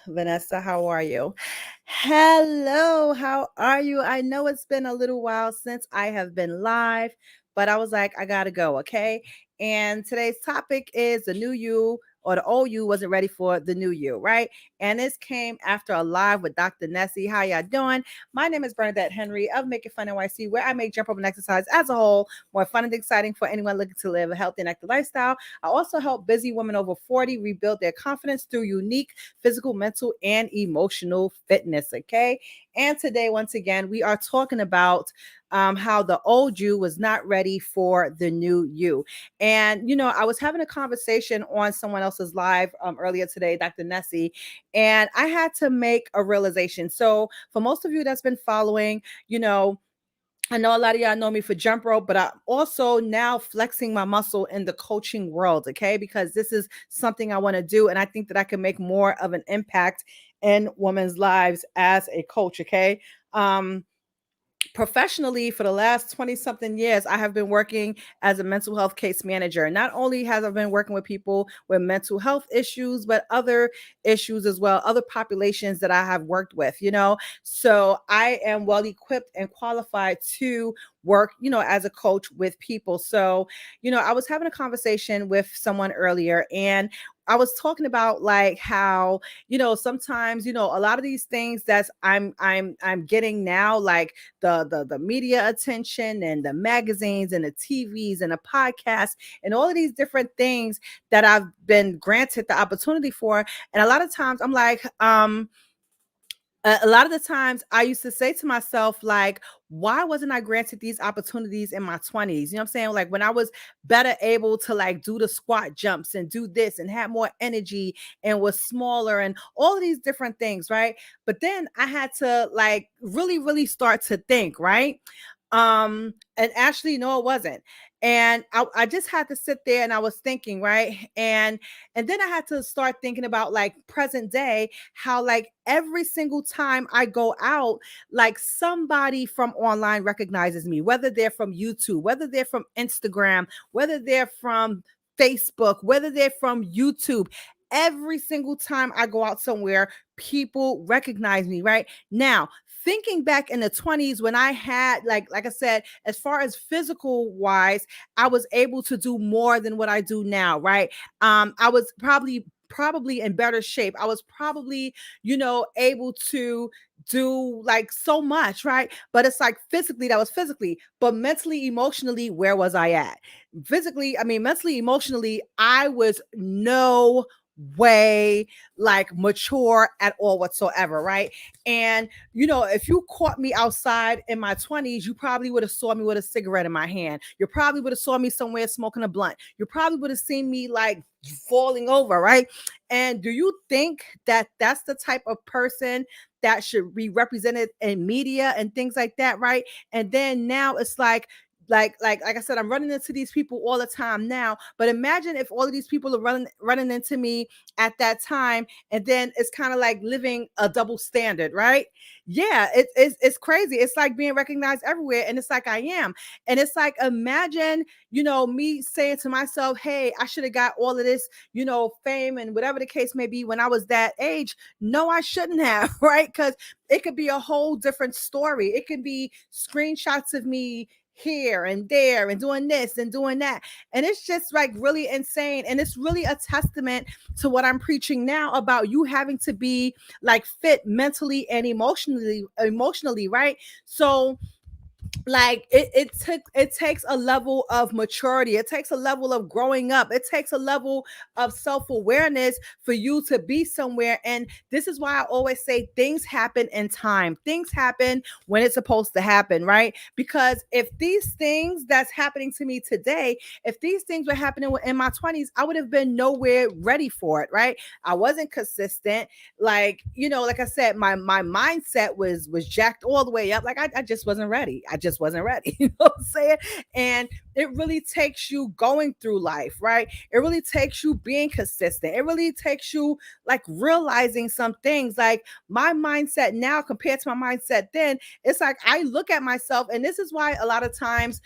Vanessa, how are you? Hello, how are you? I know it's been a little while since I have been live, but I was like, I gotta go, okay? And today's topic is the new you or the old you wasn't ready for the new you, right? And this came after a live with Dr. Nessie. How y'all doing? My name is Bernadette Henry of Make It Fun NYC, where I make jump rope and exercise as a whole more fun and exciting for anyone looking to live a healthy and active lifestyle. I also help busy women over 40 rebuild their confidence through unique physical, mental, and emotional fitness. Okay. And today, once again, we are talking about how the old you was not ready for the new you. And, I was having a conversation on someone else's live earlier today, Dr. Nessie, and I had to make a realization. So, for most of you that's been following, I know a lot of y'all know me for jump rope, but I'm also now flexing my muscle in the coaching world, okay? Because this is something I want to do, and I think that I can make more of an impact in women's lives as a coach, okay? Um, Professionally for the last 20 something years, I have been working as a mental health case manager. Not only has I been working with people with mental health issues, but other issues as well, other populations that I have worked with. So I am well equipped and qualified to work, as a coach with people. So, I was having a conversation with someone earlier, and I was talking about like how, sometimes, a lot of these things that's I'm getting now, like the media attention and the magazines and the TVs and the podcasts and all of these different things that I've been granted the opportunity for. And a lot of times I'm like, a lot of the times I used to say to myself, like, why wasn't I granted these opportunities in my 20s? You know what I'm saying? Like when I was better able to like do the squat jumps and do this and have more energy and was smaller and all of these different things, right? But then I had to like really, really start to think, right? And actually, no, it wasn't. And I just had to sit there and I was thinking, right? And then I had to start thinking about like present day, how like every single time I go out, like somebody from online recognizes me, whether they're from YouTube, whether they're from Instagram, whether they're from Facebook, whether they're from YouTube. Every single time I go out somewhere, people recognize me, right? Now, thinking back in the 20s when I had like I said, as far as physical wise, I was able to do more than what I do now, right? I was probably in better shape. I was probably, able to do like so much, right? But it's like physically, that was physically, but mentally, emotionally, where was I at? Physically, I mean, mentally, emotionally, I was no way like mature at all whatsoever, right? And if you caught me outside in my 20s, you probably would have saw me with a cigarette in my hand. You probably would have saw me somewhere smoking a blunt. You probably would have seen me like falling over, right? And do you think that that's the type of person that should be represented in media and things like that, right? And then now it's like I said, I'm running into these people all the time now. But imagine if all of these people are running into me at that time, and then it's kind of like living a double standard, right? Yeah, it's crazy. It's like being recognized everywhere, and it's like I am, and it's like imagine me saying to myself, "Hey, I should have got all of this, fame and whatever the case may be when I was that age." No, I shouldn't have, right? Because it could be a whole different story. It could be screenshots of me here and there and doing this and doing that. And it's just like really insane. And it's really a testament to what I'm preaching now about you having to be like fit mentally and emotionally, right? So like it takes a level of maturity, it takes a level of growing up, it takes a level of self-awareness for you to be somewhere. And this is why I always say things happen in time, things happen when it's supposed to happen, right? Because if these things that's happening to me today, if these things were happening in my 20s, I would have been nowhere ready for it, right? I wasn't consistent. Like, like I said, my mindset was jacked all the way up. Like I just wasn't ready. I just wasn't ready. You know what I'm saying? And it really takes you going through life, right? It really takes you being consistent. It really takes you like realizing some things. Like my mindset now compared to my mindset then, it's like I look at myself, and this is why a lot of times,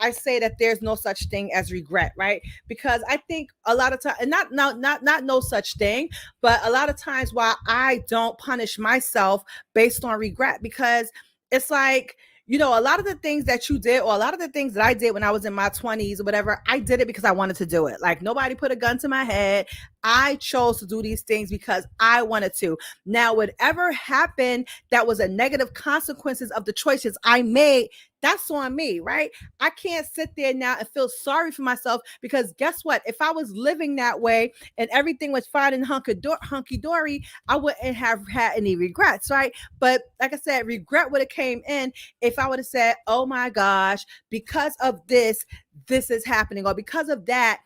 I say that there's no such thing as regret, right? Because I think a lot of times, and not no such thing, but a lot of times why I don't punish myself based on regret, because it's like, a lot of the things that you did, or a lot of the things that I did when I was in my 20s or whatever, I did it because I wanted to do it. Like nobody put a gun to my head. I chose to do these things because I wanted to. Now, whatever happened that was a negative consequences of the choices I made, that's on me, right? I can't sit there now and feel sorry for myself, because guess what? If I was living that way and everything was fine and hunky dory, I wouldn't have had any regrets, right? But like I said, regret would have came in if I would have said, "Oh my gosh, because of this is happening, or because of that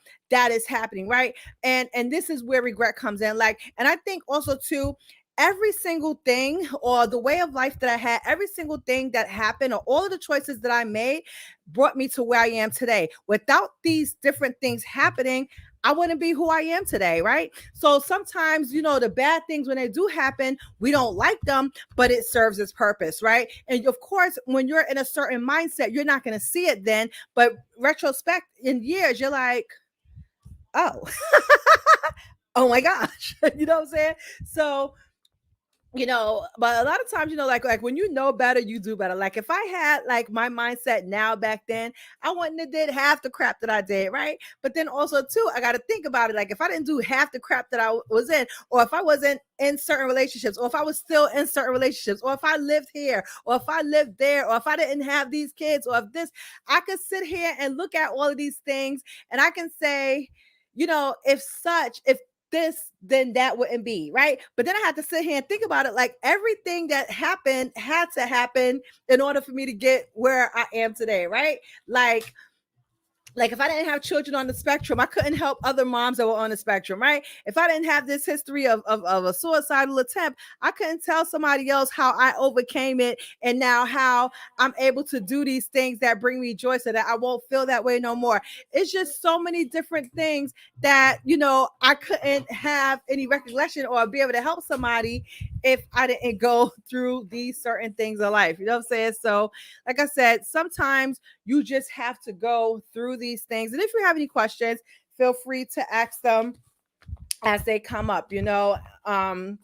is happening," right? And this is where regret comes in. Like, and I think also too, every single thing, or the way of life that I had, every single thing that happened, or all of the choices that I made brought me to where I am today. Without these different things happening, I wouldn't be who I am today, right? So sometimes, the bad things, when they do happen, we don't like them, but it serves its purpose, right? And of course, when you're in a certain mindset, you're not going to see it then, but retrospect in years, you're like, oh, oh my gosh, you know what I'm saying? So, but a lot of times, like when you know better, you do better. Like if I had like my mindset now back then, I wouldn't have did half the crap that I did, right? But then also too, I got to think about it. Like if I didn't do half the crap that I was in, or if I wasn't in certain relationships, or if I was still in certain relationships, or if I lived here, or if I lived there, or if I didn't have these kids, or if this, I could sit here and look at all of these things, and I can say, if this, then that wouldn't be right. But then I had to sit here and think about it. Like everything that happened had to happen in order for me to get where I am today, right? Like if I didn't have children on the spectrum, I couldn't help other moms that were on the spectrum, right? If I didn't have this history of a suicidal attempt, I couldn't tell somebody else how I overcame it, and now how I'm able to do these things that bring me joy, so that I won't feel that way no more. It's just so many different things that, I couldn't have any recollection or be able to help somebody if I didn't go through these certain things in life. You know what I'm saying? So, like I said, sometimes you just have to go through these things. And if you have any questions, feel free to ask them as they come up. Like I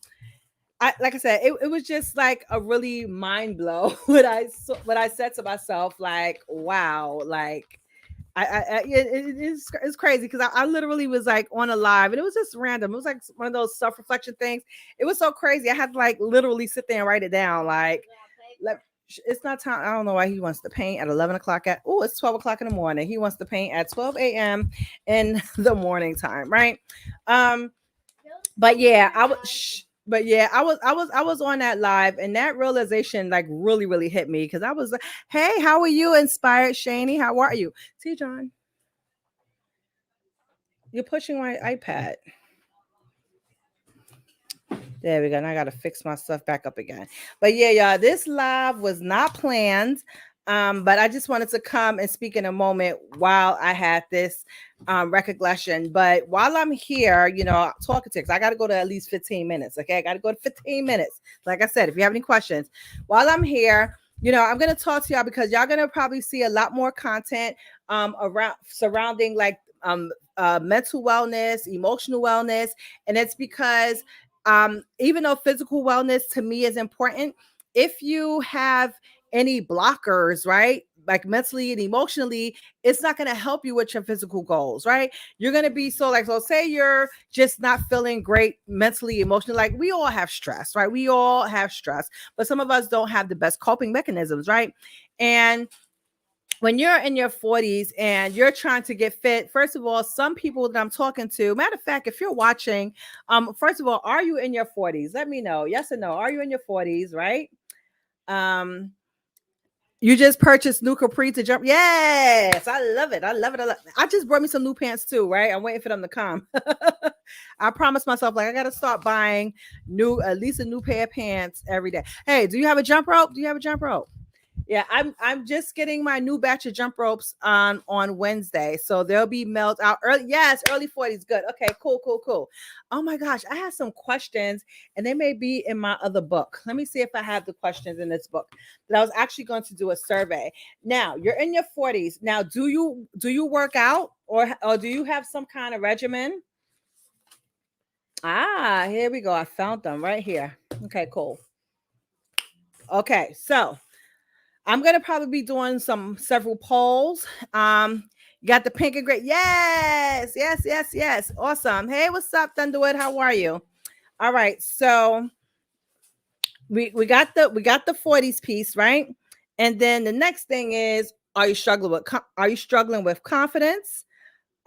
said, it was just like a really mind blow what I said to myself. Like, wow, like it's crazy, because I literally was like on a live, and it was just random. It was like one of those self reflection things. It was so crazy. I had to like literally sit there and write it down. Like it's not time. I don't know why he wants to paint at 11 o'clock it's 12 o'clock in the morning. He wants to paint at 12 a.m. in the morning time, right? Um, but yeah, I was on that live, and that realization like really, really hit me, because I was like, hey, how are you, Inspired Shani? How are you? See, John, you're pushing my iPad. There we go. Now I gotta fix my stuff back up again. But yeah, y'all, this live was not planned. But I just wanted to come and speak in a moment while I had this recollection. But while I'm here, talking to, because I gotta go to at least 15 minutes. Okay, I gotta go to 15 minutes. Like I said, if you have any questions, while I'm here, I'm gonna talk to y'all, because y'all gonna probably see a lot more content around surrounding like mental wellness, emotional wellness. And it's because even though physical wellness to me is important, if you have any blockers, right? Like mentally and emotionally, it's not going to help you with your physical goals, right? You're going to be so say you're just not feeling great mentally, emotionally. Like we all have stress, right? We all have stress, but some of us don't have the best coping mechanisms, right? And when you're in your 40s and you're trying to get fit, first of all, some people that I'm talking to, matter of fact, if you're watching, first of all, are you in your 40s? Let me know. Yes or no. Are you in your 40s, right? You just purchased new capri to jump. Yes, I love it. I love it. I just brought me some new pants too, right? I'm waiting for them to come. I promised myself, like, I gotta start buying at least a new pair of pants every day. Hey, do you have a jump rope? Do you have a jump rope? Yeah, I'm just getting my new batch of jump ropes on Wednesday. So they'll be mailed out early. Yes, early 40s. Good. Okay, cool, cool, cool. Oh my gosh, I have some questions and they may be in my other book. Let me see if I have the questions in this book. That I was actually going to do a survey. Now, you're in your 40s. Now, do you work out or do you have some kind of regimen? Ah, here we go. I found them right here. Okay, cool. Okay, so I'm gonna probably be doing several polls. You got the pink and gray. Yes, yes, yes, yes. Awesome. Hey, what's up, Thunderwood? How are you? All right. So we got the 40s piece, right? And then the next thing is, are you struggling with confidence?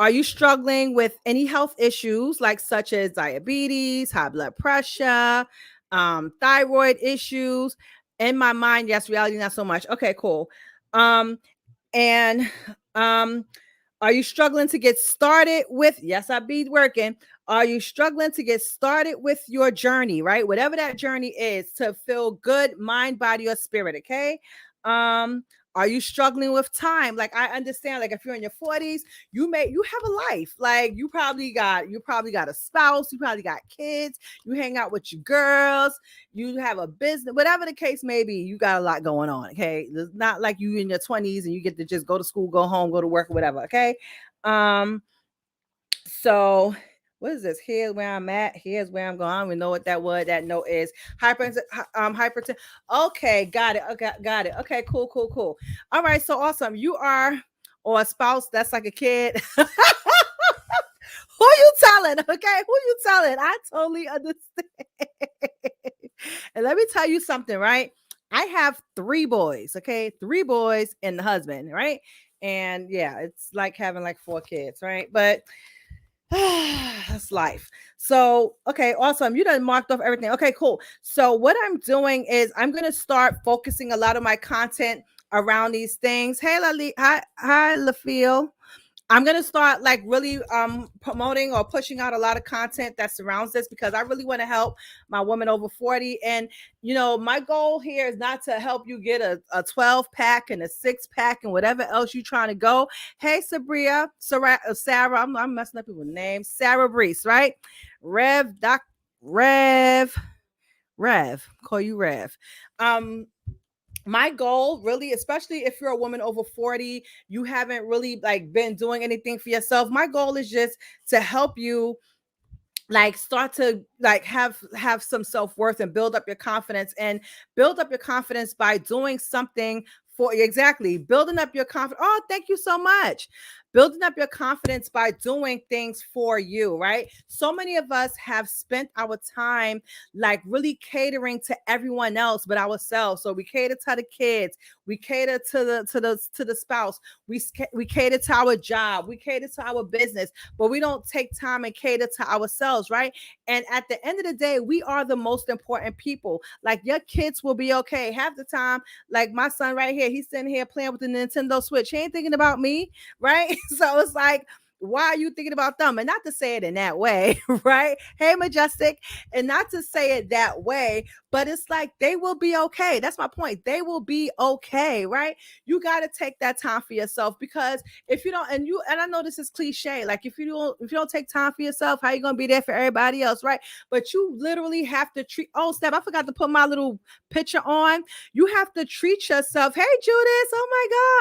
Are you struggling with any health issues like such as diabetes, high blood pressure, thyroid issues? In my mind, yes. Reality, not so much. Okay, cool. Um, and um, are you struggling to get started with? Yes, I be working. Are you struggling to get started with your journey, right? Whatever that journey is to feel good, mind, body, or spirit. Okay. Um, are you struggling with time? Like I understand, like if you're in your 40s, you have a life. Like you probably got a spouse, you probably got kids, you hang out with your girls, you have a business, whatever the case may be, you got a lot going on. Okay. It's not like you in your 20s and you get to just go to school, go home, go to work, or whatever. Okay. Um, so what is this? Here's where I'm at. Here's where I'm going. I don't even know what that note is. Hypertension. Okay, got it. Okay, got it. Okay, cool, cool, cool. All right, so awesome. You are or a spouse that's like a kid. Who you telling? Okay, who you telling? I totally understand. And let me tell you something, right? I have three boys, okay? Three boys and the husband, right? And yeah, it's like having like four kids, right? But that's life. So, okay, awesome. You done marked off everything. Okay, cool. So, what I'm doing is I'm going to start focusing a lot of my content around these things. Hey, Lali. Hi, LaFeel. I'm gonna start like really promoting or pushing out a lot of content that surrounds this because I really want to help my woman over 40. And my goal here is not to help you get a 12 pack and a 6 pack and whatever else you're trying to go. Hey, Sarah, I'm messing up people's names. Sarah Brees, right? Rev, Doc, Rev, Rev, call you Rev. My goal really, especially if you're a woman over 40, you haven't really like been doing anything for yourself. My goal is just to help you like start to like have some self-worth and build up your confidence by doing something for exactly building up your confidence. Oh, thank you so much. Building up your confidence by doing things for you, right? So many of us have spent our time like really catering to everyone else but ourselves. So we cater to the kids, we cater to the spouse, we cater to our job, we cater to our business, but we don't take time and cater to ourselves, right? And at the end of the day, we are the most important people. Like your kids will be okay half the time. Like my son right here, he's sitting here playing with the Nintendo Switch. He ain't thinking about me, right? So it's like, why are you thinking about them? And not to say it in that way, right? Hey, Majestic. And not to say it that way, but it's like they will be okay. That's my point. They will be okay, right? You got to take that time for yourself because if you don't, and I know this is cliche, like if you don't take time for yourself, how you gonna be there for everybody else, right? But you literally have to treat. Oh, Steph, I forgot to put my little picture on. You have to treat yourself. Hey, Judith. Oh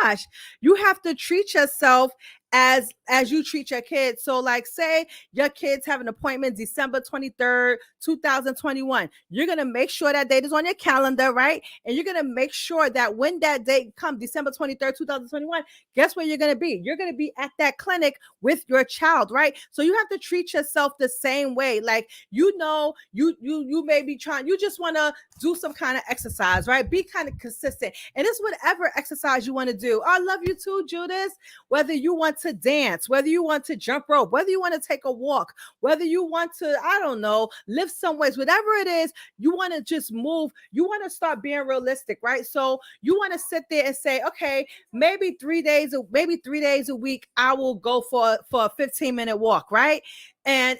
my gosh, you have to treat yourself as you treat your kids. So like say your kids have an appointment December 23rd, 2021. You're going to make sure that date is on your calendar, right? And you're going to make sure that when that date comes, December 23rd, 2021, guess where you're going to be? You're going to be at that clinic with your child, right? So you have to treat yourself the same way. Like, you may be trying, you just want to do some kind of exercise, right? Be kind of consistent. And it's whatever exercise you want to do. I love you too, Judith. Whether you want to dance, whether you want to jump rope, whether you want to take a walk, whether you want to, I don't know, lift some weights, whatever it is, you want to just move. You want to start being realistic, right? So you want to sit there and say, okay, maybe 3 days a week, I will go for a 15-minute walk, right? and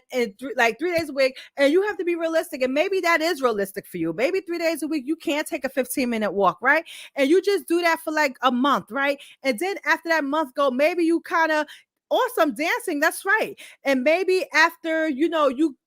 like 3 days a week, and you have to be realistic. And maybe that is realistic for you. Maybe 3 days a week you can't take a 15-minute walk, right? And you just do that for like a month, right? And then after that month go, maybe you kind of, or some dancing, that's right. And maybe after, you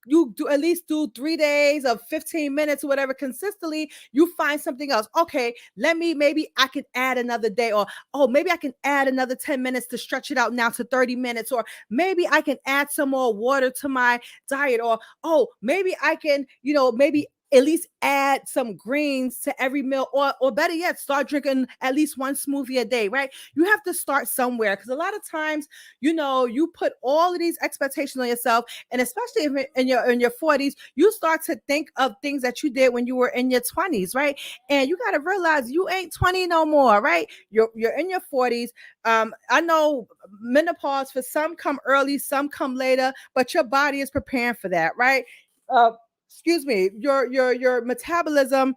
do at least do 3 days of 15 minutes or whatever consistently, you find something else. Okay, maybe I can add another day, or oh, maybe I can add another 10 minutes to stretch it out now to 30 minutes, or maybe I can add some more water to my diet, or oh, maybe I can, maybe at least add some greens to every meal, or better yet, start drinking at least one smoothie a day, right? You have to start somewhere, because a lot of times, you put all of these expectations on yourself, and especially if in your 40s, you start to think of things that you did when you were in your 20s, right? And you got to realize you ain't 20 no more, right? You're in your 40s. I know menopause for some come early, some come later, but your body is preparing for that, right? Uh, excuse me, your metabolism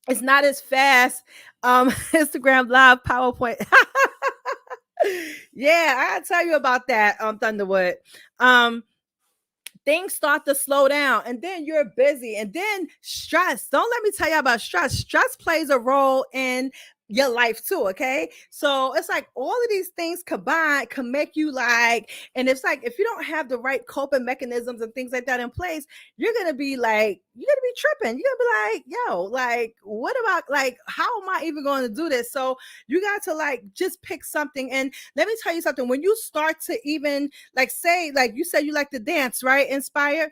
is not as fast. Instagram live PowerPoint. Yeah, I gotta tell you about that, Thunderwood. Um, Things start to slow down, and then you're busy, and then stress. Don't let me tell you about stress. Stress plays a role in your life too. Okay, so it's like all of these things combined can make you like, and it's like if you don't have the right coping mechanisms and things like that in place, you're gonna be tripping. You're gonna be like, yo, like what about, like, how am I even going to do this? So you got to like just pick something. And let me tell you something, when you start to even like say, like you said you like to dance, right? Inspire.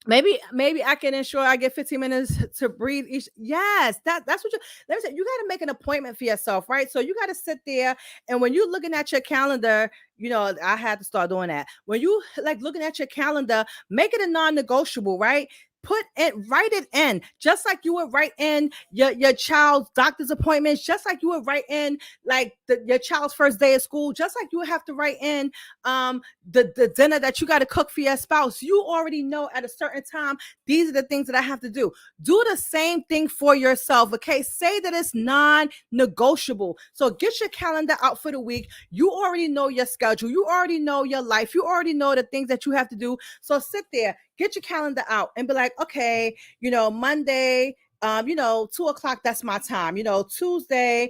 Maybe I can ensure I get 15 minutes to breathe each. Yes, that's what you, let me say, you got to make an appointment for yourself, right? So you got to sit there, and when you're looking at your calendar, I had to start doing that. When you like looking at your calendar, make it a non-negotiable, right? Write it in, just like you would write in your child's doctor's appointments, just like you would write in like your child's first day of school, just like you would have to write in the dinner that you got to cook for your spouse. You already know at a certain time, these are the things that I have to do. Do the same thing for yourself. Okay, say that it's non-negotiable. So get your calendar out for the week. You already know your schedule, you already know your life, you already know the things that you have to do. So sit there, get your calendar out, and be like, okay, Monday, 2 o'clock, that's my time. Tuesday,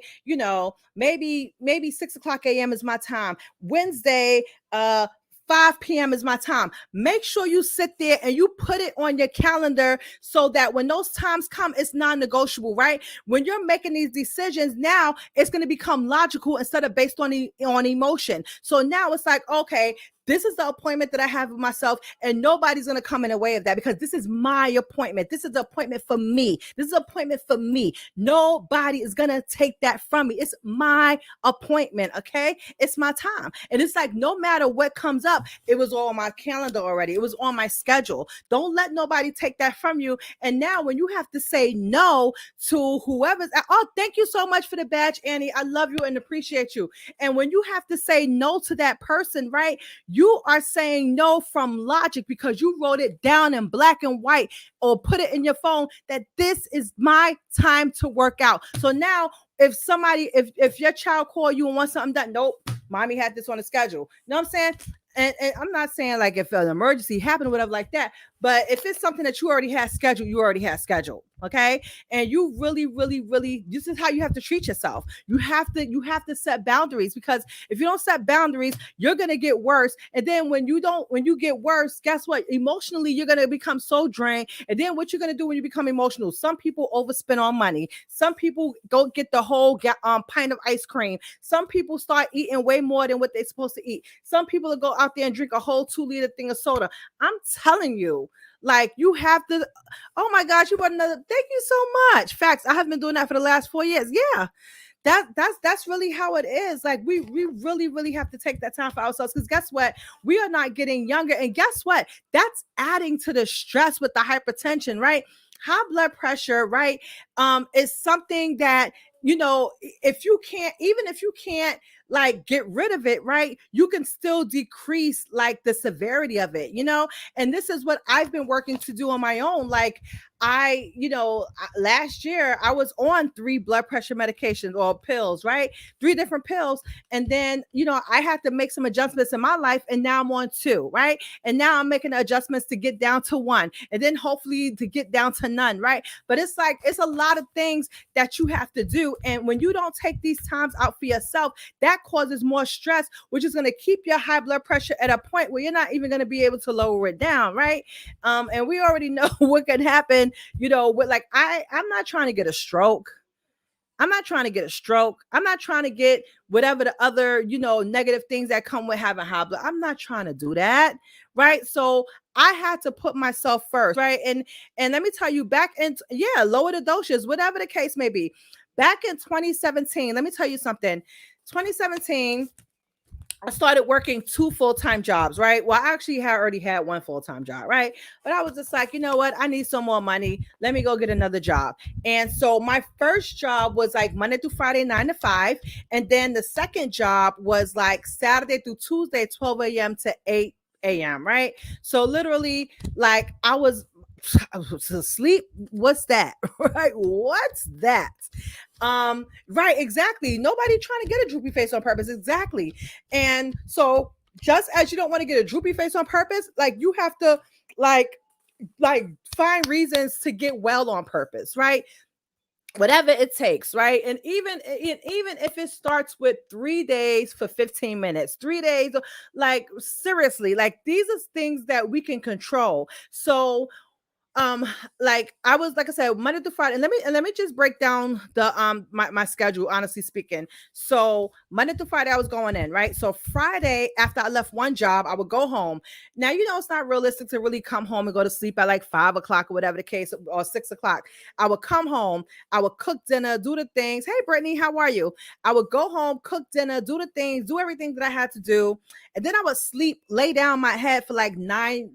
maybe 6 o'clock a.m. is my time. Wednesday, 5 p.m. is my time. Make sure you sit there and you put it on your calendar, so that when those times come, it's non-negotiable, right? When you're making these decisions, now it's going to become logical instead of based on emotion. So now it's like, okay, this is the appointment that I have with myself, and nobody's going to come in the way of that, because this is my appointment. This is the appointment for me. This is an appointment for me. Nobody is going to take that from me. It's my appointment, okay? It's my time. And it's like, no matter what comes up, it was on my calendar already. It was on my schedule. Don't let nobody take that from you. And now when you have to say no to whoever's, oh, thank you so much for the badge, Annie. I love you and appreciate you. And when you have to say no to that person, right? You are saying no from logic, because you wrote it down in black and white, or put it in your phone, that this is my time to work out. So now if your child call you and wants something done, nope, mommy had this on the schedule. You know what I'm saying? And I'm not saying like if an emergency happened or whatever like that, but if it's something that you already had scheduled, you already had scheduled. Okay. And you really, really, really, this is how you have to treat yourself. You have to set boundaries, because if you don't set boundaries, you're going to get worse. And then when you get worse, guess what? Emotionally, you're going to become so drained. And then what you're going to do when you become emotional? Some people overspend on money. Some people go get the whole pint of ice cream. Some people start eating way more than what they're supposed to eat. Some people will go out there and drink a whole 2-liter thing of soda. I'm telling you, like, you have to, oh my gosh, you bought another, thank you so much. Facts. I have been doing that for the last 4 years. Yeah. That's really how it is. Like, we really, really have to take that time for ourselves, because guess what? We are not getting younger. And guess what? That's adding to the stress with the hypertension, right? High blood pressure, right? Is something that if you can't, even if you can't like get rid of it, right, you can still decrease like the severity of it, and this is what I've been working to do on my own. Like last year I was on 3 blood pressure medications or pills, right? 3 different pills. And then, I had to make some adjustments in my life, and now I'm on 2, right? And now I'm making adjustments to get down to 1, and then hopefully to get down to none, right? But it's like, it's a lot of things that you have to do. And when you don't take these times out for yourself, that causes more stress, which is going to keep your high blood pressure at a point where you're not even going to be able to lower it down, right? And we already know what can happen, with like, I'm not trying to get a stroke. I'm not trying to get a stroke. I'm not trying to get whatever the other, negative things that come with having high blood. I'm not trying to do that. Right. So I had to put myself first. Right. And let me tell you, back in, lower the doses, whatever the case may be. Back in 2017, let me tell you something. 2017, I started working 2 full-time jobs, right? Well, I actually had already had 1 full-time job, right? But I was just like, you know what? I need some more money. Let me go get another job. And so my first job was like Monday through Friday, 9 to 5. And then the second job was like Saturday through Tuesday, 12 a.m. to 8 a.m., right? So literally, like I was asleep. What's that? Right? What's that? Right, exactly. Nobody trying to get a droopy face on purpose. Exactly. And so just as you don't want to get a droopy face on purpose, like you have to like like find reasons to get well on purpose, right? Whatever it takes, right? And even if it starts with 3 days for 15 minutes, 3 days, like seriously, like these are things that we can control. So um like I was, like I said, Monday through Friday. And let me just break down the my schedule, honestly speaking. So Monday through Friday I was going in, right? So Friday, after I left one job, I would go home. Now, it's not realistic to really come home and go to sleep at like 5 o'clock or whatever the case, or 6 o'clock. I would come home, I would cook dinner, do the things. Hey Brittany, how are you? I would go home, cook dinner, do the things, do everything that I had to do. And then I would sleep, lay down my head for like 9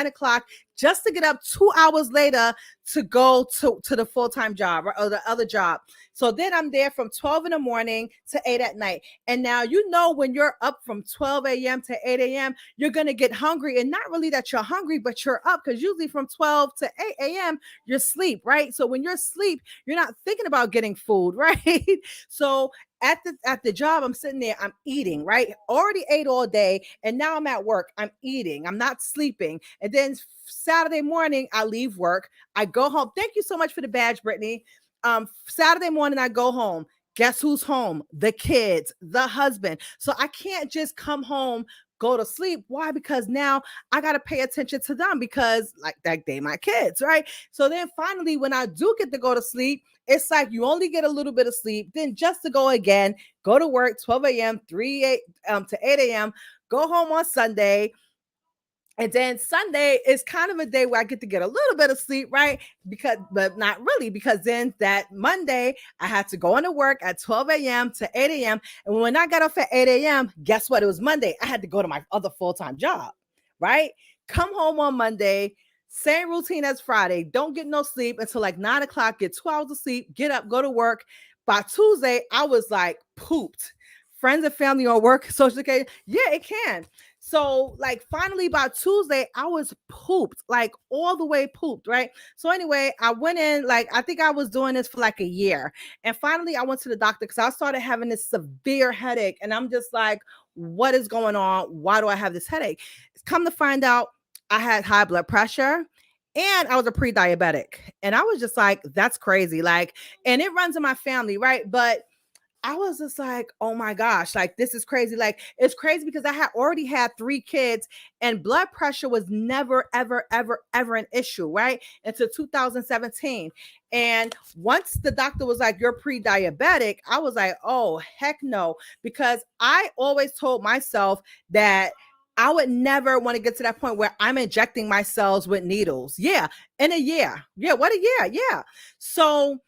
o'clock, just to get up 2 hours later to go to the full-time job, or the other job. So then I'm there from 12 in the morning to 8 at night. And now, when you're up from 12 a.m. to 8 a.m., you're going to get hungry. And not really that you're hungry, but you're up, because usually from 12 to 8 a.m., you're asleep, right? So when you're asleep, you're not thinking about getting food, right? So at the job, I'm sitting there, I'm eating, right? Already ate all day, and now I'm at work, I'm eating, I'm not sleeping. And then Saturday morning, I leave work, I go home. Thank you so much for the badge, Brittany. Saturday morning, I go home. Guess who's home? The kids, the husband. So I can't just come home, go to sleep. Why? Because now I got to pay attention to them, because like they my kids, right? So then finally, when I do get to go to sleep, it's like you only get a little bit of sleep, then just to go again, go to work 12 a.m., 8 to 8 a.m., go home on Sunday. And then Sunday is kind of a day where I get to get a little bit of sleep, right? But not really, because then that Monday, I had to go into work at 12 a.m. to 8 a.m. And when I got off at 8 a.m., guess what? It was Monday. I had to go to my other full-time job, right? Come home on Monday, same routine as Friday. Don't get no sleep until like 9 o'clock, get 2 hours of sleep, get up, go to work. By Tuesday, I was like pooped. Friends and family on work, social security. Yeah, it can. So, like, finally by Tuesday, I was pooped, like all the way pooped, right? So, anyway, I went in, like, I think I was doing this for like a year. And finally, I went to the doctor because I started having this severe headache. And I'm just like, what is going on? Why do I have this headache? Come to find out, I had high blood pressure and I was a pre diabetic. And I was just like, that's crazy. Like, and it runs in my family, right? But I was just like, oh my gosh, like this is crazy. Like it's crazy because I had already had 3 kids and blood pressure was never, ever, ever, ever an issue, right? Until 2017. And once the doctor was like, you're pre-diabetic, I was like, oh, heck no. Because I always told myself that I would never want to get to that point where I'm injecting my cells with needles. Yeah. In a year. Yeah. What a year. Yeah. So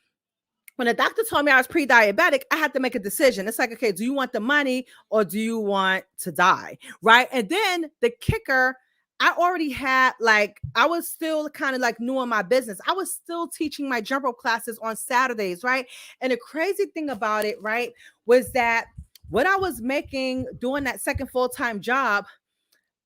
when the doctor told me I was pre-diabetic, I had to make a decision. It's like, okay, do you want the money or do you want to die? Right. And then the kicker, I already had, like, I was still kind of like new in my business. I was still teaching my jump rope classes on Saturdays, right? And the crazy thing about it, right, was that what I was making doing that second full-time job,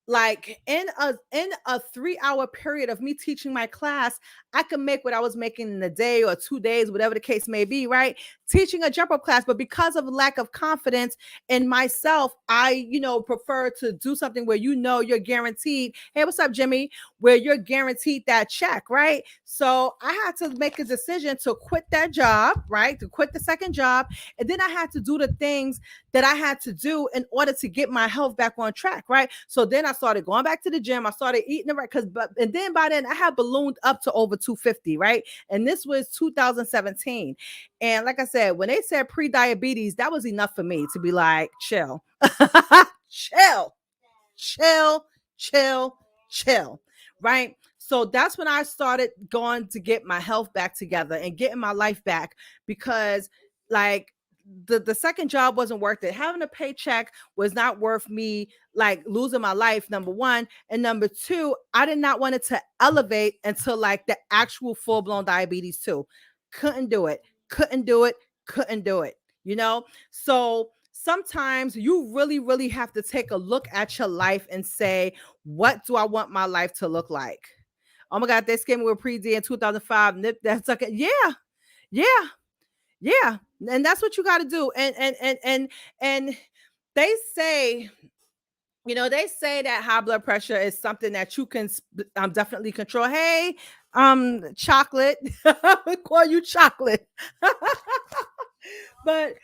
like in a 3 hour period of me teaching my class, I could make what I was making in a day or 2 days, whatever the case may be, right? Teaching a jump rope class. But because of lack of confidence in myself, I, prefer to do something where, you're guaranteed, hey, what's up, Jimmy, where you're guaranteed that check, right? So I had to make a decision to quit that job, right, to quit the second job. And then I had to do the things that I had to do in order to get my health back on track, right? So then I started going back to the gym. I started eating the right, and then by then I had ballooned up to over 250, right? And this was 2017. And like I said, when they said pre-diabetes, that was enough for me to be like, chill, chill, chill, chill, chill, right? So that's when I started going to get my health back together and getting my life back, because like the second job wasn't worth it. Having a paycheck was not worth me like losing my life, number one. And number two, I did not want it to elevate until like the actual full-blown diabetes too. Couldn't do it, couldn't do it, couldn't do it, So sometimes you really, really have to take a look at your life and say, what do I want my life to look like? Oh my God, they scared me with pre-D in 2005. That's okay. Yeah, yeah, yeah. And that's what you got to do. And they say, they say that high blood pressure is something that you can definitely control. Hey, chocolate, we call you chocolate. But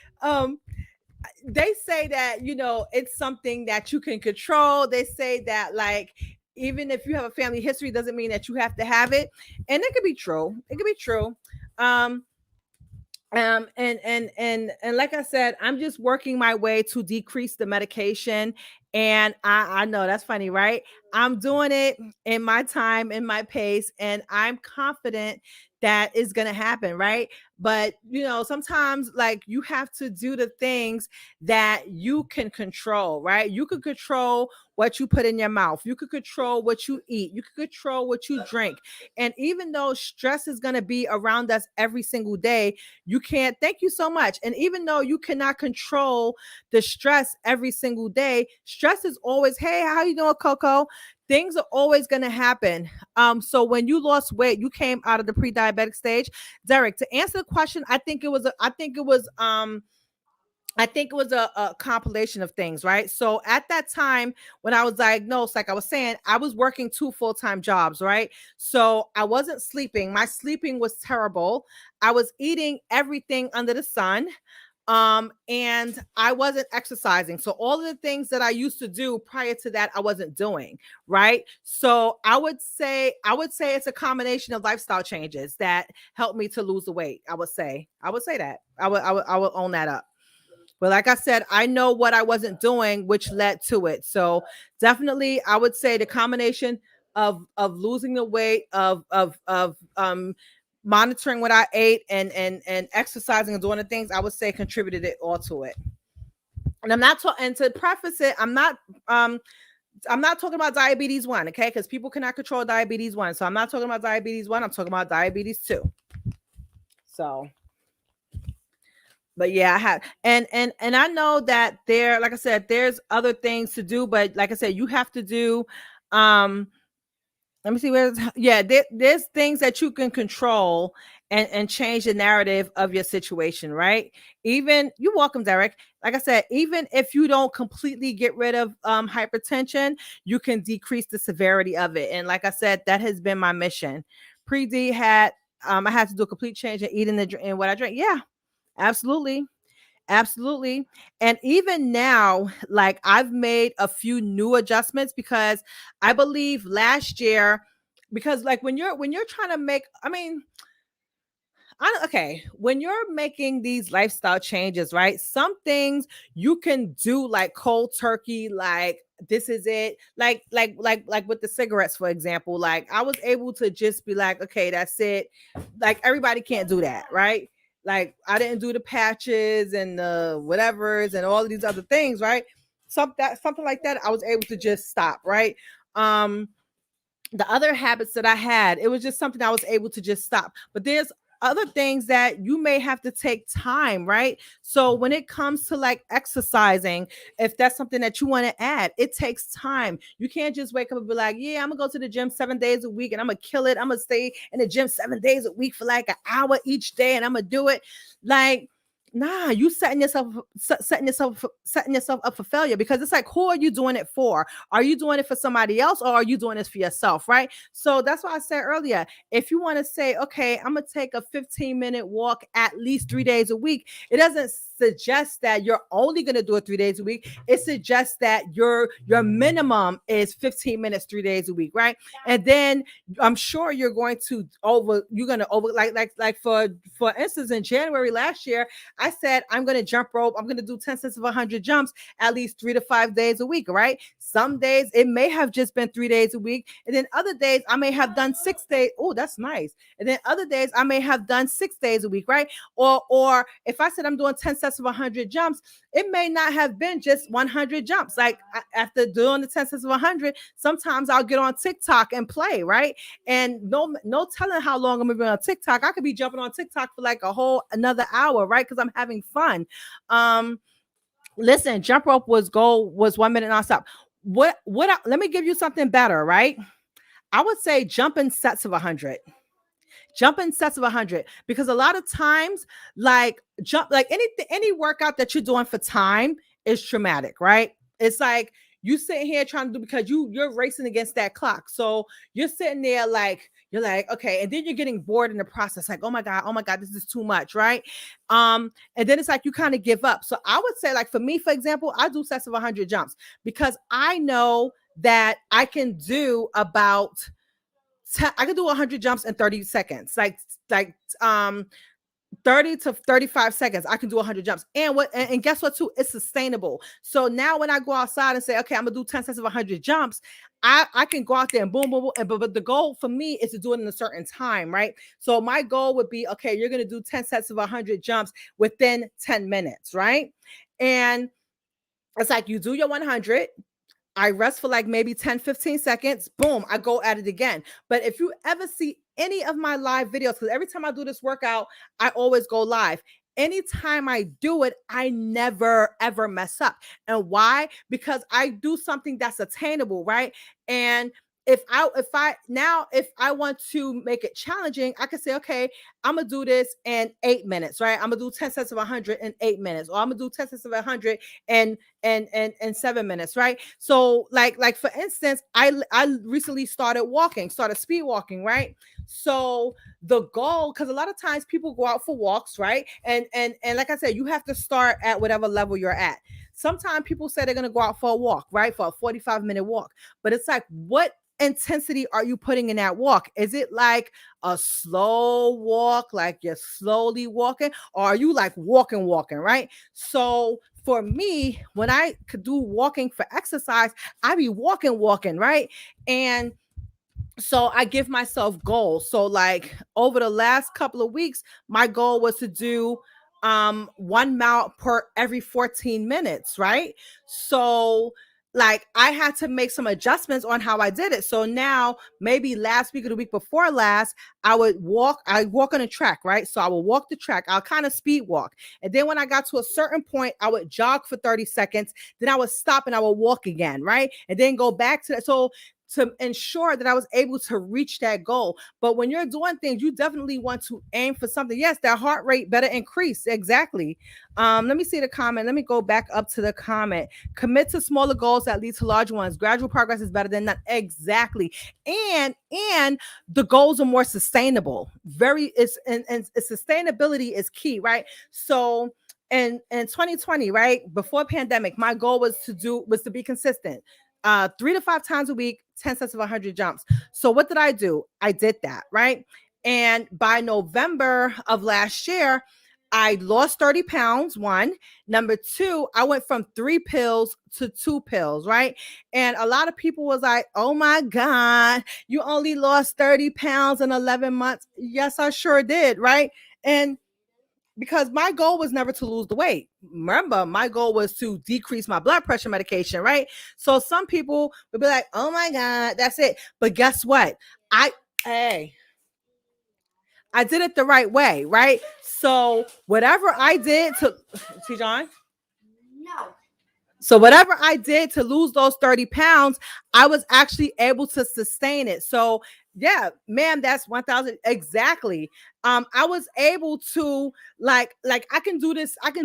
they say that, it's something that you can control. They say that, like, even if you have a family history, doesn't mean that you have to have it. And it could be true. It could be true. And like I said, I'm just working my way to decrease the medication. And I know that's funny, right? I'm doing it in my time, in my pace, and I'm confident that is going to happen, right? But sometimes like you have to do the things that you can control, right? You can control what you put in your mouth, you could control what you eat, you could control what you drink. And even though stress is going to be around us every single day, you can't, thank you so much. And even though you cannot control the stress every single day, stress is always, hey, how you doing, Coco? Things are always going to happen. So when you lost weight, you came out of the pre-diabetic stage. Derek, to answer the question, I think it was a compilation of things, right? So at that time when I was diagnosed, like I was saying, I was working 2 full-time jobs, right? So I wasn't sleeping. My sleeping was terrible. I was eating everything under the sun. And I wasn't exercising. So all of the things that I used to do prior to that, I wasn't doing, right? So I would say it's a combination of lifestyle changes that helped me to lose the weight. I would say that. I would own that up. But like I said, I know what I wasn't doing, which led to it. So definitely, I would say the combination of losing the weight, of monitoring what I ate, and exercising and doing the things, I would say contributed it all to it. And I'm not talking. And to preface it, I'm not talking about diabetes 1, okay? Because people cannot control diabetes 1. So I'm not talking about diabetes 1. I'm talking about diabetes 2. So but yeah, I have, and I know that there, like I said, there's other things to do, but like I said, you have to do, um let me see where, yeah, there's things that you can control, and change the narrative of your situation, right? Even, you're welcome, Derek. Like I said, even if you don't completely get rid of hypertension, you can decrease the severity of it. And like I said, that has been my mission. Pre-D had, I had to do a complete change in eating and what I drink. Yeah, absolutely. Absolutely. And even now, like, I've made a few new adjustments, because I believe last year, because like when you're trying to make, I mean, okay, when you're making these lifestyle changes, right? Some things you can do like cold turkey, like this is it. Like with the cigarettes, for example. Like I was able to just be like, okay, that's it. Like everybody can't do that, right? Like I didn't do the patches and the whatevers and all of these other things, right? Something like that, I was able to just stop, right? the other habits that I had, it was just something I was able to just stop. But there's other things that you may have to take time, right? So when it comes to like exercising, if that's something that you want to add, it takes time. You can't just wake up and be like, yeah, I'm gonna go to the gym 7 days a week and I'm gonna kill it. I'm gonna stay in the gym 7 days a week for like an hour each day and I'm gonna do it. Like, nah, you setting yourself up for failure, because it's like, who are you doing it for? Are you doing it for somebody else, or are you doing this for yourself, right? So that's why I said earlier, if you want to say, okay, I'm gonna take a 15-minute walk at least 3 days a week, it doesn't suggest that you're only gonna do it 3 days a week. It suggests that your minimum is 15 minutes 3 days a week, right? And then I'm sure you're gonna over, like for instance, in January last year, I said I'm gonna jump rope. I'm gonna do 10 sets of 100 jumps at least 3 to 5 days a week, right? Some days it may have just been 3 days a week, and then other days I may have done 6 days. Oh, that's nice. And then other days I may have done 6 days a week, right? Or if I said I'm doing 10 sets of 100 jumps, it may not have been just 100 jumps. Like after doing the 10 sets of 100, sometimes I'll get on TikTok and play, right? And no telling how long I'm gonna be on TikTok. I could be jumping on TikTok for like a whole another hour, right? Because I'm having fun. Um, Listen, jump rope was 1 minute nonstop. Let me give you something better, right? I would say jump in sets of 100. Jump in sets of 100, because a lot of times, like jump, like any workout that you're doing for time is traumatic, right? It's like you sitting here trying to do, because you're racing against that clock. So you're sitting there like, you're like, okay, and then you're getting bored in the process, like, oh my god, this is too much, right? And then it's like you kind of give up. So I would say, like, for me, for example, I do sets of 100 jumps because I know that I can do about I can do 100 jumps in 30 seconds. Like um 30 to 35 seconds, I can do 100 jumps. And guess what too? It's sustainable. So now when I go outside and say, okay, I'm gonna do 10 sets of 100 jumps, I can go out there and boom, boom, boom. But the goal for me is to do it in a certain time, right? So my goal would be, okay, you're gonna do 10 sets of 100 jumps within 10 minutes, right? And it's like you do your 100, I rest for like maybe 10, 15 seconds. Boom, I go at it again. But if you ever see any of my live videos, because every time I do this workout, I always go live. Anytime I do it, I never ever mess up. And why? Because I do something that's attainable, right? And if I want to make it challenging, I can say, okay, I'm gonna do this in 8 minutes, right? I'm gonna do 10 sets of 100 in 8 minutes, or I'm gonna do 10 sets of 100 and 7 minutes, right? So like for instance, I recently started speed walking, right? So the goal, because a lot of times people go out for walks, right? And like I said, you have to start at whatever level you're at. Sometimes people say they're gonna go out for a walk, right? For a 45-minute walk. But it's like, what intensity are you putting in that walk? Is it like a slow walk, like you're slowly walking, or are you like walking, right? So for me, when I could do walking for exercise, I be walking, right? And so I give myself goals. So like over the last couple of weeks, my goal was to do 1 mile per every 14 minutes, right? So like I had to make some adjustments on how I did it. So now maybe last week or the week before last, I walk on a track, right? So I would walk the track, I'll kind of speed walk. And then when I got to a certain point, I would jog for 30 seconds, then I would stop and I would walk again, right? And then go back to that. So to ensure that I was able to reach that goal. But when you're doing things, you definitely want to aim for something. Yes, that heart rate better increase. Exactly. Let me see the comment. Let me go back up to the comment. Commit to smaller goals that lead to larger ones. Gradual progress is better than none. Exactly. And the goals are more sustainable. And sustainability is key, right? So in 2020, right before pandemic, my goal was to be consistent, 3 to 5 times a week, 10 sets of 100 jumps. So what did I do? I did that, right? And by November of last year, I lost 30 pounds. One. Number two, I went from 3 pills to 2 pills, right? And a lot of people was like, oh my God, you only lost 30 pounds in 11 months. Yes, I sure did, right? And because my goal was never to lose the weight. Remember, my goal was to decrease my blood pressure medication, right? So some people would be like, "Oh my god, that's it." But guess what? I hey, I did it the right way, right? So whatever I did to see John, so whatever I did to lose those 30 pounds, I was actually able to sustain it. So yeah, ma'am, that's 1,000 exactly. I was able to like I can do this like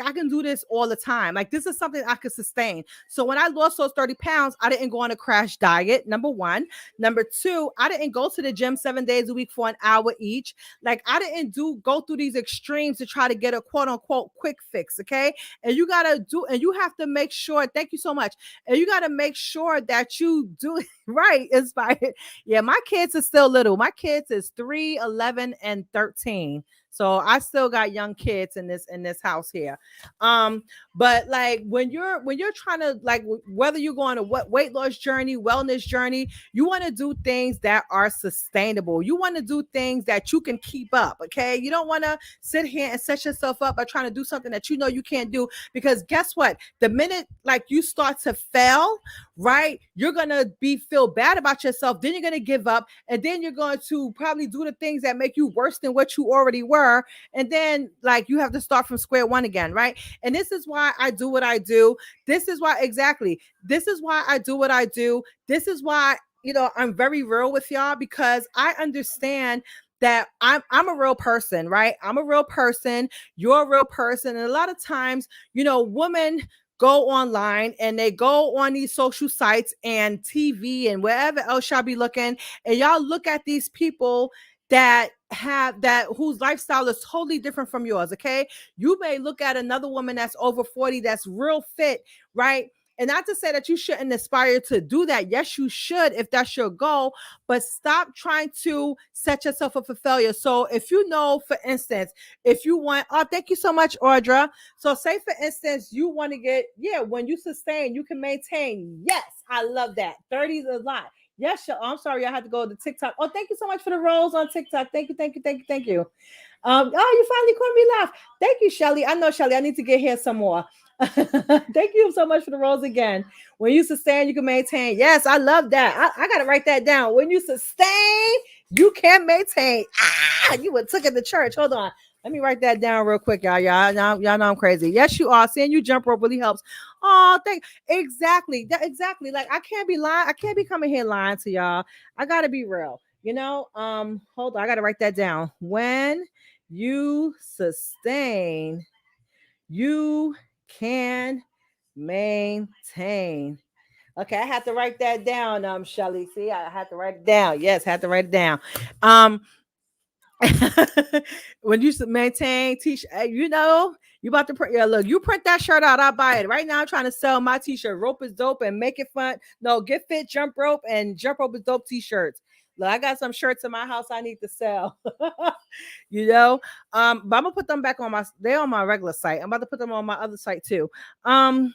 I can do this all the time. Like this is something I could sustain. So when I lost those 30 pounds, I didn't go on a crash diet. Number one. Number two, I didn't go to the gym 7 days a week for an hour each. Like I didn't do go through these extremes to try to get a quote unquote quick fix. Okay. And you gotta do, and you have to make sure, thank you so much. And you gotta make sure that you do it right. Inspired. Yeah, my kids are still little. My kids is 3, 11, and 13. So I still got young kids in this house here. Um, but like when you're trying to like whether you're going to what weight loss journey, wellness journey, you want to do things that are sustainable. You want to do things that you can keep up. Okay. You don't want to sit here and set yourself up by trying to do something that you know you can't do. Because guess what? The minute like you start to fail, right, you're gonna be feel bad about yourself, then you're gonna give up, and then you're going to probably do the things that make you worse than what you already were, and then like you have to start from square one again, right? And this is why I do what I do. This is why exactly this is why I do what I do. This is why, you know, I'm very real with y'all, because I understand that I'm a real person, right? I'm a real person, you're a real person. And a lot of times, you know, women go online and they go on these social sites and TV and wherever else y'all be looking, and y'all look at these people that have that whose lifestyle is totally different from yours. Okay. You may look at another woman that's over 40 that's real fit, right? And not to say that you shouldn't aspire to do that. Yes, you should if that's your goal, but stop trying to set yourself up for failure. So if you know, for instance, if you want, oh, thank you so much, Audra. So say for instance, you want to get, yeah, when you sustain, you can maintain. Yes, I love that. 30 is a lot. Yes, I'm sorry, I had to go to TikTok. Oh, thank you so much for the rolls on TikTok. Thank you, thank you, thank you, thank you. Oh, you finally caught me laugh. Thank you, Shelly. I know, Shelly, I need to get here some more. Thank you so much for the rolls again. When you sustain, you can maintain. Yes, I love that. I gotta write that down. When you sustain, you can maintain. Ah, you were took in the church. Hold on. Let me write that down real quick, y'all. Y'all know I'm crazy. Yes, you are. Seeing you jump rope really helps. Oh, thank exactly. Exactly. Like I can't be lying. I can't be coming here lying to y'all. I gotta be real. You know, hold on. I gotta write that down. When you sustain, you can maintain. Okay, I have to write that down, Shelly. See, I had to write it down. Yes, had to write it down. Um, when you maintain t-shirt, you know, you about to print. Yeah, look, you print that shirt out, I'll buy it. Right now, I'm trying to sell my t-shirt. Rope is dope and make it fun. No, get fit, jump rope, and jump rope is dope t-shirts. Look, I got some shirts in my house I need to sell. You know, but I'm gonna put them back on my. They're on my regular site. I'm about to put them on my other site too. Um,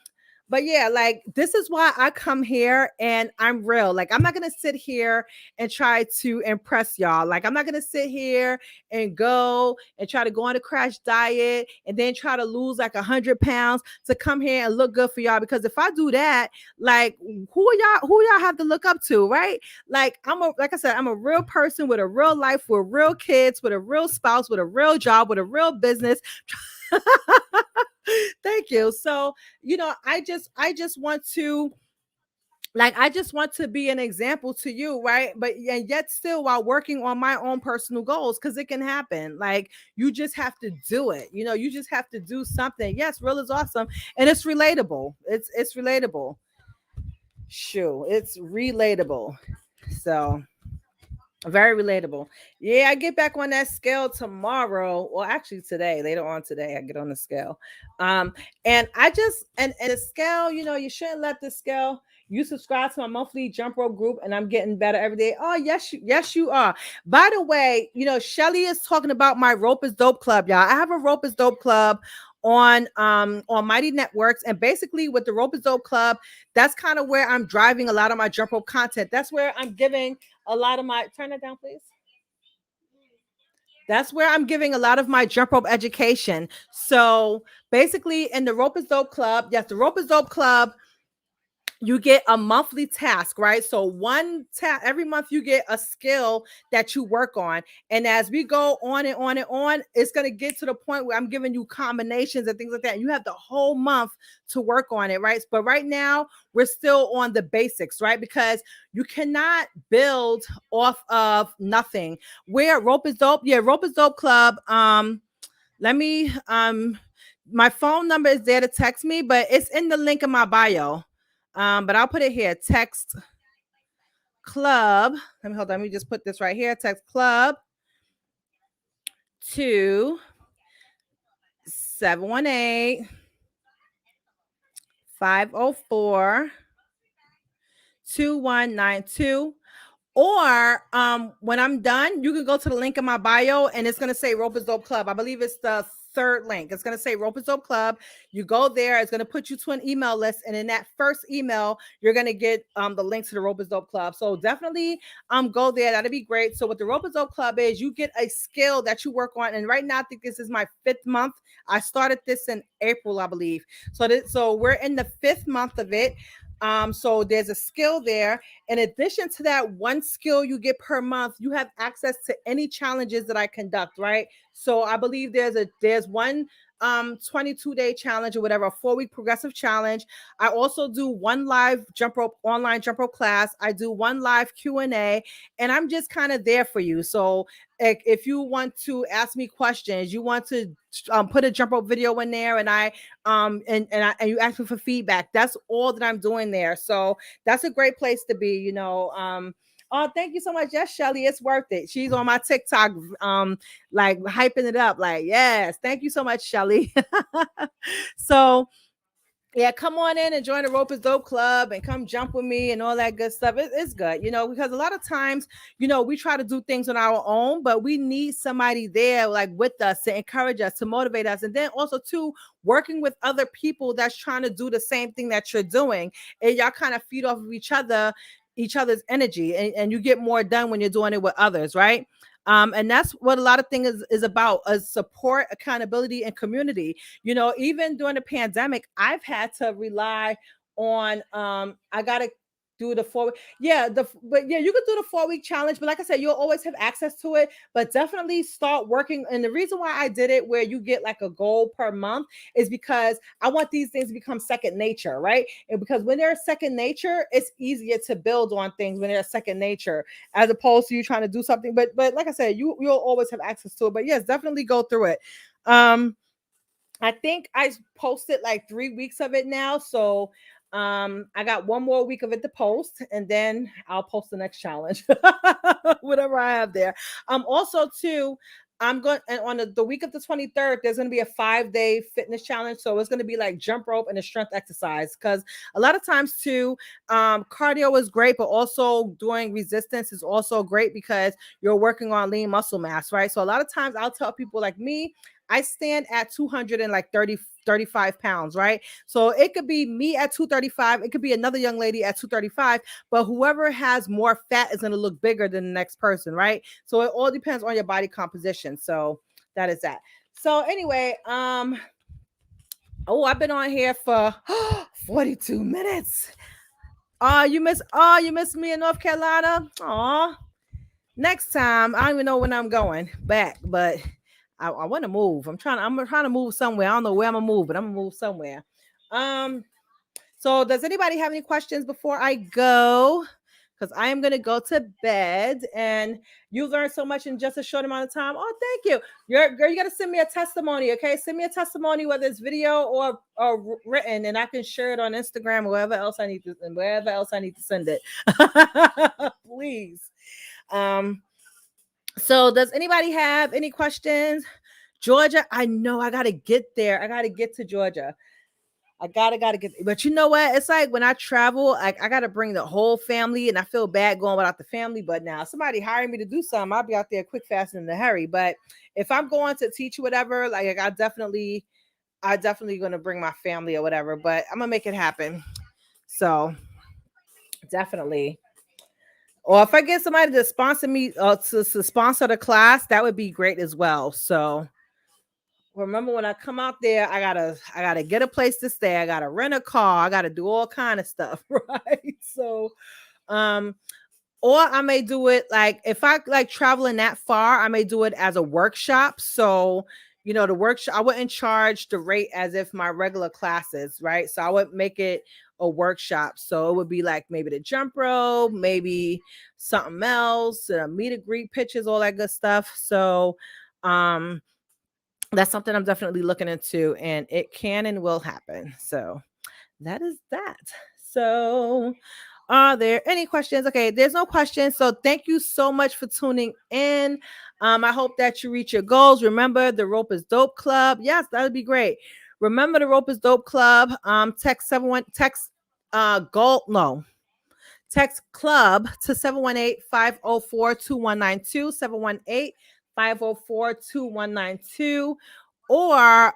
but yeah, like this is why I come here and I'm real. Like I'm not gonna sit here and try to impress y'all. Like I'm not gonna sit here and go and try to go on a crash diet and then try to lose like 100 pounds to come here and look good for y'all. Because if I do that, like who y'all have to look up to, right? Like I said, I'm a real person with a real life, with real kids, with a real spouse, with a real job, with a real business. Thank you. So, you know, I just want to I just want to be an example to you, right? But and yet still while working on my own personal goals, because it can happen. Like you just have to do it. You know, you just have to do something. Yes, real is awesome. And it's relatable. It's relatable. Shoo, it's relatable. So very relatable. Yeah, I get back on that scale tomorrow. Well, actually today. Later on today, I get on the scale. And I just and the scale, you know, you shouldn't let the scale. You subscribe to my monthly jump rope group, and I'm getting better every day. Oh, yes, you are. By the way, you know, Shelly is talking about my Rope is Dope Club, y'all. I have a Rope is Dope Club on Mighty Networks. And basically with the Rope is Dope Club, that's kind of where I'm driving a lot of my jump rope content. That's where I'm giving a lot of my turn it down, please. That's where I'm giving a lot of my jump rope education. So basically, in the Rope is Dope Club, yes, the Rope is Dope Club, you get a monthly task, right? So one task every month, you get a skill that you work on. And as we go on and on and on, it's going to get to the point where I'm giving you combinations and things like that. You have the whole month to work on it, right? But right now, we're still on the basics, right? Because you cannot build off of nothing. Where Rope is Dope, yeah, Rope is Dope Club. Let me my phone number is there to text me, but it's in the link in my bio. But I'll put it here. Text club. Let me hold on. Let me just put this right here. Text club to 718 504 2192. Or when I'm done, you can go to the link in my bio and it's going to say Rope is Dope Club. I believe it's the third link. It's going to say Rope is Dope Club. You go there, it's going to put you to an email list. And in that first email, you're going to get the link to the Rope is Dope Club. So definitely go there. That'd be great. So what the Rope is Dope Club is, you get a skill that you work on. And right now, I think this is my 5th month. I started this in April, I believe. So we're in the 5th month of it. So there's a skill there. In addition to that one skill you get per month, you have access to any challenges that I conduct, right? So I believe there's one 22-day challenge or whatever, a 4-week progressive challenge. I also do one live jump rope online jump rope class. I do one live Q&A, and I'm just kind of there for you. So if you want to ask me questions, you want to put a jump rope video in there, and and you ask me for feedback. That's all that I'm doing there. So that's a great place to be. Oh, thank you so much. Yes, Shelly, it's worth it. She's on my TikTok, like hyping it up. Like, yes, thank you so much, Shelly. So yeah, come on in and join the Rope is Dope Club and come jump with me and all that good stuff. It's good, because a lot of times, we try to do things on our own, but we need somebody there like with us to encourage us, to motivate us. And then also too, working with other people that's trying to do the same thing that you're doing. And y'all kind of feed off of each other's energy, and you get more done when you're doing it with others, right? And that's what a lot of things is about: support, accountability, and community. Even during the pandemic, I've had to rely on I gotta do the 4 but yeah, you could do the 4-week challenge, but like I said, you'll always have access to it. But definitely start working. And the reason why I did it where you get like a goal per month is because I want these things to become second nature, right? And because when they're second nature, it's easier to build on things when they're second nature, as opposed to you trying to do something. But like I said, you'll always have access to it. But yes, definitely go through it. I think I posted like 3 weeks of it now. So I got one more week of it to post, and then I'll post the next challenge. Whatever I have there. Also too, I'm going, and on the week of the 23rd, there's going to be a 5-day fitness challenge. So it's going to be like jump rope and a strength exercise. Because a lot of times too, cardio is great, but also doing resistance is also great because you're working on lean muscle mass, right? So a lot of times I'll tell people like me, I stand at 235 pounds, right? So it could be me at 235. It could be another young lady at 235, but whoever has more fat is going to look bigger than the next person, right? So it all depends on your body composition. So that is that. So anyway, I've been on here for 42 minutes. You miss me in North Carolina. Next time, I don't even know when I'm going back, but I want to move. I'm trying to move somewhere. I don't know where I'm gonna move, but I'm gonna move somewhere. Um, so does anybody have any questions before I go? Because I am gonna go to bed, and you learned so much in just a short amount of time. Oh, thank you. Girl, you gotta send me a testimony, okay? Send me a testimony, whether it's video or written, and I can share it on Instagram or wherever else I need to send it. Please. So does anybody have any questions? Georgia, I know I gotta get there. I gotta get to Georgia. I gotta get. But you know what? It's like when I travel, like I gotta bring the whole family, and I feel bad going without the family. But now somebody hiring me to do something, I'll be out there quick, fast, and in a hurry. But if I'm going to teach you whatever, like I definitely gonna bring my family or whatever. But I'm gonna make it happen. So definitely. Or if I get somebody to sponsor me to sponsor the class, that would be great as well. So remember, when I come out there, I gotta get a place to stay. I gotta rent a car. I gotta do all kind of stuff, right? So um or I may do it like, if I like traveling that far, I may do it as a workshop. So, the workshop, I wouldn't charge the rate as if my regular classes, right? So I would make it a workshop. So it would be like maybe the jump rope, maybe something else, meet and greet pictures, all that good stuff. So, um, that's something I'm definitely looking into, and it can and will happen. So that is that. So, are there any questions? Okay, there's no questions. So, thank you so much for tuning in. I hope that you reach your goals. Remember, the Rope is Dope Club. Yes, that would be great. Remember, the Rope is Dope Club. Text 71, text goal, no, text club to 718-504-2192, 718-504-2192. Or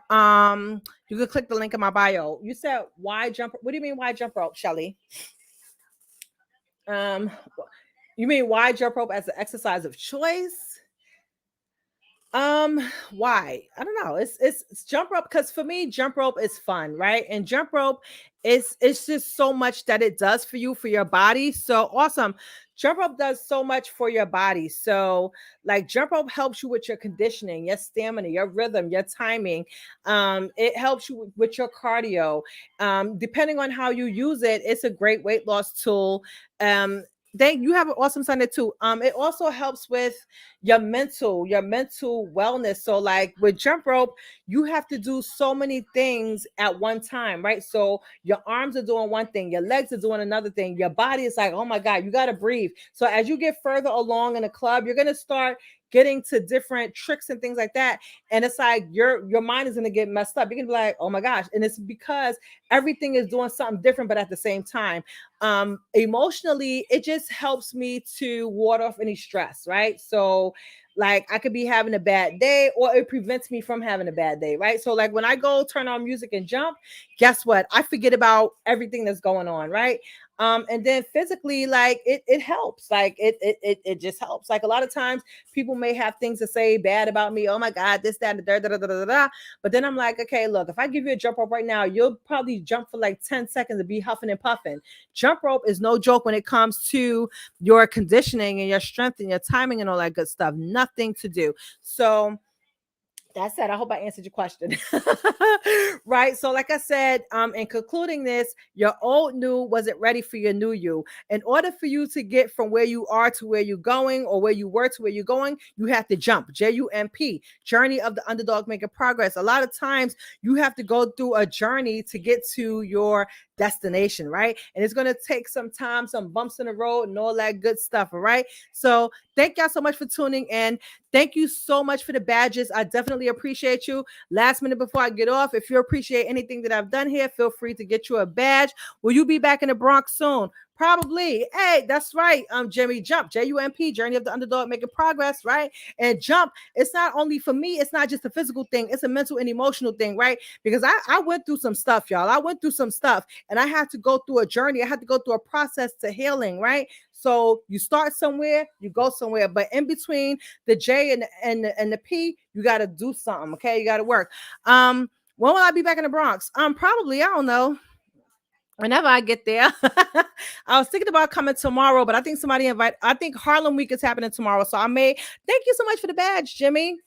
you could click the link in my bio. You said why jump? What do you mean why jump rope, Shelly? Um, you mean why jump rope as an exercise of choice? Um, why? I don't know. It's jump rope, because for me, jump rope is fun, right? And jump rope it's just so much that it does for you, for your body. So awesome. Jump rope does so much for your body. So like, jump rope helps you with your conditioning, your stamina, your rhythm, your timing. It helps you with your cardio. Depending on how you use it, it's a great weight loss tool. Then you have an awesome Sunday too. It also helps with your mental wellness. So like with jump rope, you have to do so many things at one time, right? So your arms are doing one thing, your legs are doing another thing, your body is like, oh my God, you got to breathe. So as you get further along in the club, you're going to start getting to different tricks and things like that. And it's like your mind is going to get messed up. You're going to be like, oh my gosh. And it's because everything is doing something different, but at the same time, emotionally, it just helps me to ward off any stress, right? So like, I could be having a bad day, or it prevents me from having a bad day, right? So like, when I go turn on music and jump, guess what? I forget about everything that's going on, right? And then physically, like, it helps. Like, it just helps. Like, a lot of times people may have things to say bad about me. Oh my God, this, that, and the da, da, da, da, da, da. But then I'm like, okay, look, if I give you a jump rope right now, you'll probably jump for like 10 seconds and be huffing and puffing. Jump rope is no joke when it comes to your conditioning and your strength and your timing and all that good stuff. Nothing to do. So that's it. I hope I answered your question. Right. So, like I said, in concluding this, your old new wasn't ready for your new you. In order for you to get from where you are to where you're going, or where you were to where you're going, you have to jump. J-U-M-P, journey of the underdog making progress. A lot of times you have to go through a journey to get to your destination, right? And it's going to take some time, some bumps in the road, and all that good stuff. All right. So, thank y'all so much for tuning in. Thank you so much for the badges. I definitely appreciate you. Last minute before I get off, if you appreciate anything that I've done here, feel free to get you a badge. Will you be back in the Bronx soon? Probably. Hey, that's right. Jimmy, jump. J-U-M-P, journey of the underdog making progress, right? And jump, it's not only for me, it's not just a physical thing, it's a mental and emotional thing, right? Because I went through some stuff, y'all. I went through some stuff, and I had to go through a journey. I had to go through a process to healing, right? So you start somewhere, you go somewhere, but in between the J and the P, you got to do something. Okay, you got to work. When will I be back in the Bronx? Probably, I don't know. Whenever I get there. I was thinking about coming tomorrow, but I think I think Harlem Week is happening tomorrow. So I may, thank you so much for the badge, Jimmy.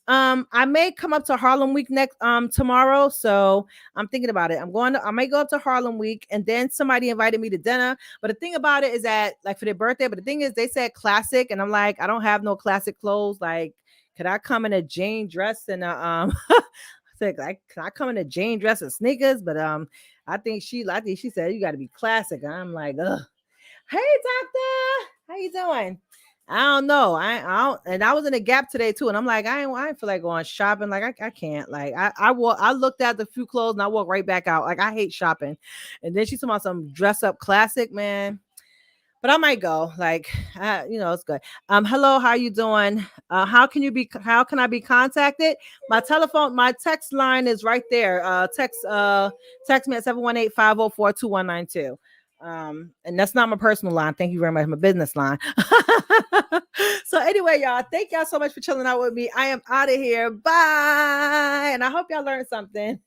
I may come up to Harlem Week next tomorrow. So I'm thinking about it. I may go up to Harlem Week, and then somebody invited me to dinner. But the thing about it is that, like, for their birthday, but the thing is they said classic, and I'm like, I don't have no classic clothes. Like, could I come in a jean dress and I said, like, can I come in a jean dress and sneakers? But I think she said you got to be classic. And I'm like, ugh. Hey, doctor, how you doing? I don't know. I don't, and I was in a Gap today too, and I'm like, I ain't feel like going shopping. Like, I can't. Like, I looked at the few clothes and I walked right back out. Like, I hate shopping. And then she's talking about some dress up classic, man. But I might go. Like, it's good. Hello, how you doing? How can I be contacted? My text line is right there. Text me at 718-504-2192. And that's not my personal line. Thank you very much. My business line. So anyway, y'all, thank y'all so much for chilling out with me. I am out of here. Bye. And I hope y'all learned something.